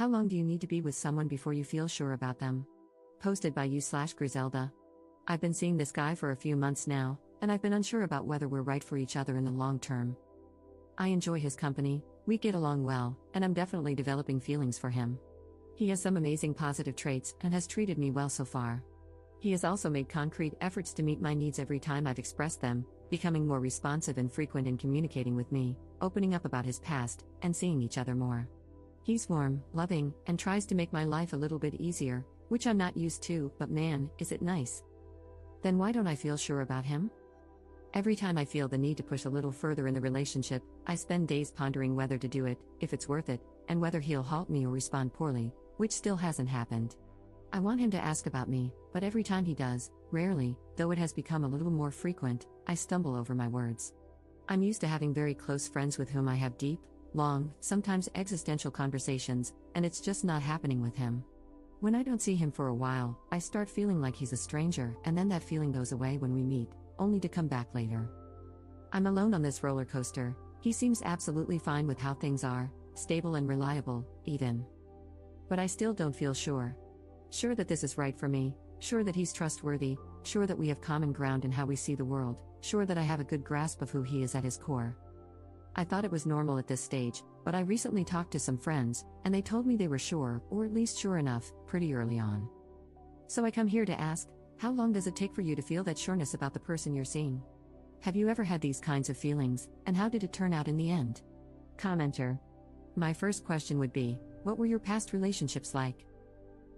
How long do you need to be with someone before you feel sure about them? Posted by you/Griselda. I've been seeing this guy for a few months now, and I've been unsure about whether we're right for each other in the long term. I enjoy his company, we get along well, and I'm definitely developing feelings for him. He has some amazing positive traits and has treated me well so far. He has also made concrete efforts to meet my needs every time I've expressed them, becoming more responsive and frequent in communicating with me, opening up about his past, and seeing each other more. He's warm, loving, and tries to make my life a little bit easier, which I'm not used to, but man, is it nice. Then why don't I feel sure about him? Every time I feel the need to push a little further in the relationship, I spend days pondering whether to do it, if it's worth it, and whether he'll halt me or respond poorly, which still hasn't happened. I want him to ask about me, but every time he does, rarely, though it has become a little more frequent, I stumble over my words. I'm used to having very close friends with whom I have deep, long, sometimes existential conversations, and it's just not happening with him. When I don't see him for a while, I start feeling like he's a stranger, and then that feeling goes away when we meet, only to come back later. I'm alone on this roller coaster. He seems absolutely fine with how things are, stable and reliable, even. But I still don't feel sure. Sure that this is right for me, sure that he's trustworthy, sure that we have common ground in how we see the world, sure that I have a good grasp of who he is at his core. I thought it was normal at this stage, but I recently talked to some friends, and they told me they were sure, or at least sure enough, pretty early on. So I come here to ask, how long does it take for you to feel that sureness about the person you're seeing? Have you ever had these kinds of feelings, and how did it turn out in the end? Commenter. My first question would be, what were your past relationships like?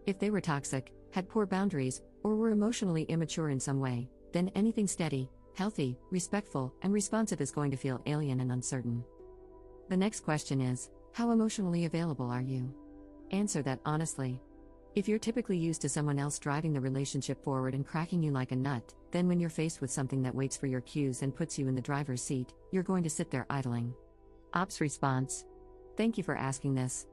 If they were toxic, had poor boundaries, or were emotionally immature in some way, then anything steady, healthy, respectful, and responsive is going to feel alien and uncertain. The next question is, how emotionally available are you? Answer that honestly. If you're typically used to someone else driving the relationship forward and cracking you like a nut, then when you're faced with something that waits for your cues and puts you in the driver's seat, you're going to sit there idling. Ops response. Thank you for asking this.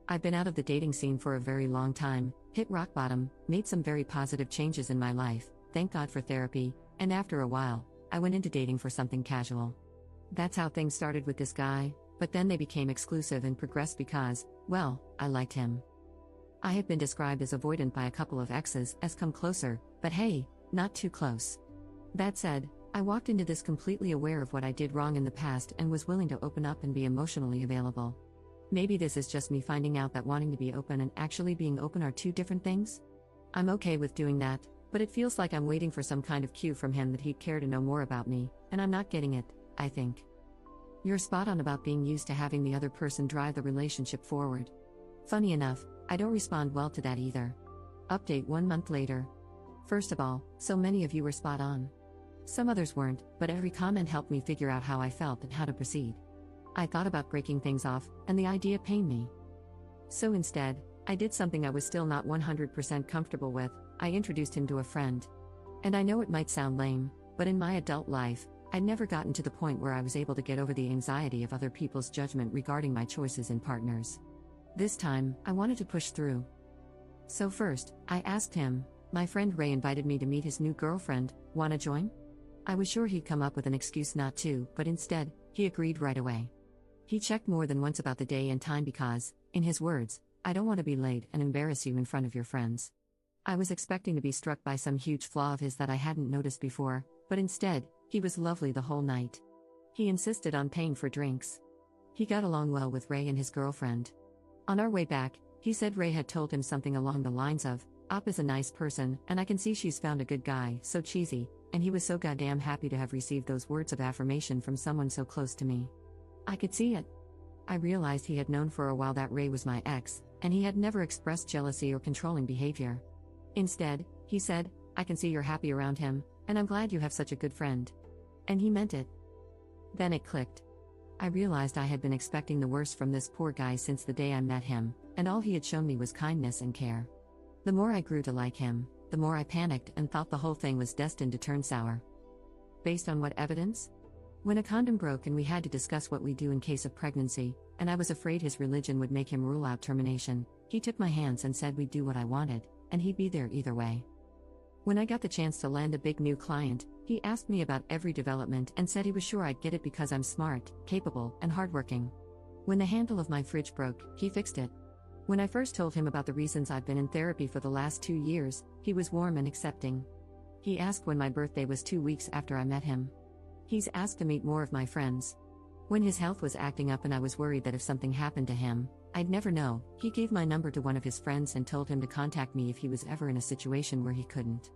I've been out of the dating scene for a very long time, hit rock bottom, made some very positive changes in my life, thank God for therapy, and after a while, I went into dating for something casual. That's how things started with this guy, but then they became exclusive and progressed because, well, I liked him. I have been described as avoidant by a couple of exes as come closer, but hey, not too close. That said, I walked into this completely aware of what I did wrong in the past and was willing to open up and be emotionally available. Maybe this is just me finding out that wanting to be open and actually being open are two different things? I'm okay with doing that, but it feels like I'm waiting for some kind of cue from him that he'd care to know more about me, and I'm not getting it, I think. You're spot on about being used to having the other person drive the relationship forward. Funny enough, I don't respond well to that either. Update 1 month later. First of all, so many of you were spot on. Some others weren't, but every comment helped me figure out how I felt and how to proceed. I thought about breaking things off, and the idea pained me. So instead, I did something I was still not 100% comfortable with. I introduced him to a friend. And I know it might sound lame, but in my adult life, I'd never gotten to the point where I was able to get over the anxiety of other people's judgment regarding my choices in partners. This time, I wanted to push through. So first, I asked him, my friend Ray invited me to meet his new girlfriend, wanna join? I was sure he'd come up with an excuse not to, but instead, he agreed right away. He checked more than once about the day and time because, in his words, I don't want to be late and embarrass you in front of your friends. I was expecting to be struck by some huge flaw of his that I hadn't noticed before, but instead, he was lovely the whole night. He insisted on paying for drinks. He got along well with Ray and his girlfriend. On our way back, he said Ray had told him something along the lines of, Op is a nice person, and I can see she's found a good guy, so cheesy, and he was so goddamn happy to have received those words of affirmation from someone so close to me. I could see it. I realized he had known for a while that Ray was my ex, and he had never expressed jealousy or controlling behavior. Instead, he said, I can see you're happy around him, and I'm glad you have such a good friend. And he meant it. Then it clicked. I realized I had been expecting the worst from this poor guy since the day I met him, and all he had shown me was kindness and care. The more I grew to like him, the more I panicked and thought the whole thing was destined to turn sour. Based on what evidence? When a condom broke and we had to discuss what we do in case of pregnancy, and I was afraid his religion would make him rule out termination, he took my hands and said we'd do what I wanted, and he'd be there either way. When I got the chance to land a big new client, he asked me about every development and said he was sure I'd get it because I'm smart, capable, and hardworking. When the handle of my fridge broke, he fixed it. When I first told him about the reasons I've been in therapy for the last 2 years, he was warm and accepting. He asked when my birthday was 2 weeks after I met him. He's asked to meet more of my friends. When his health was acting up and I was worried that if something happened to him, I'd never know, he gave my number to one of his friends and told him to contact me if he was ever in a situation where he couldn't.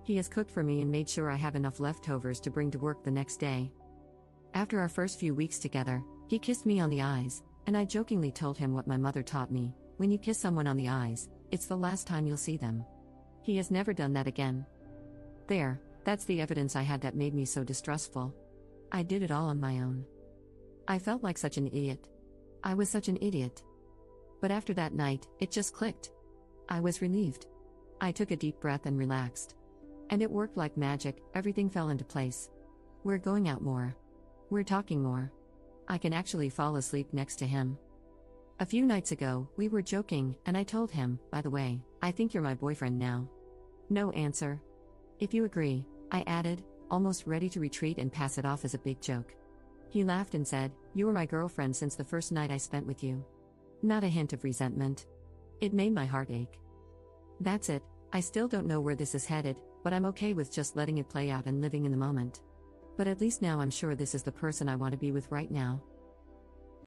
He has cooked for me and made sure I have enough leftovers to bring to work the next day. After our first few weeks together, he kissed me on the eyes, and I jokingly told him what my mother taught me: when you kiss someone on the eyes, it's the last time you'll see them. He has never done that again. That's the evidence I had that made me so distrustful. I did it all on my own. I felt like such an idiot. I was such an idiot. But after that night, it just clicked. I was relieved. I took a deep breath and relaxed. And it worked like magic, everything fell into place. We're going out more. We're talking more. I can actually fall asleep next to him. A few nights ago, we were joking, and I told him, by the way, I think you're my boyfriend now. No answer. If you agree, I added, almost ready to retreat and pass it off as a big joke. He laughed and said, you were my girlfriend since the first night I spent with you. Not a hint of resentment. It made my heart ache. That's it, I still don't know where this is headed, but I'm okay with just letting it play out and living in the moment. But at least now I'm sure this is the person I want to be with right now.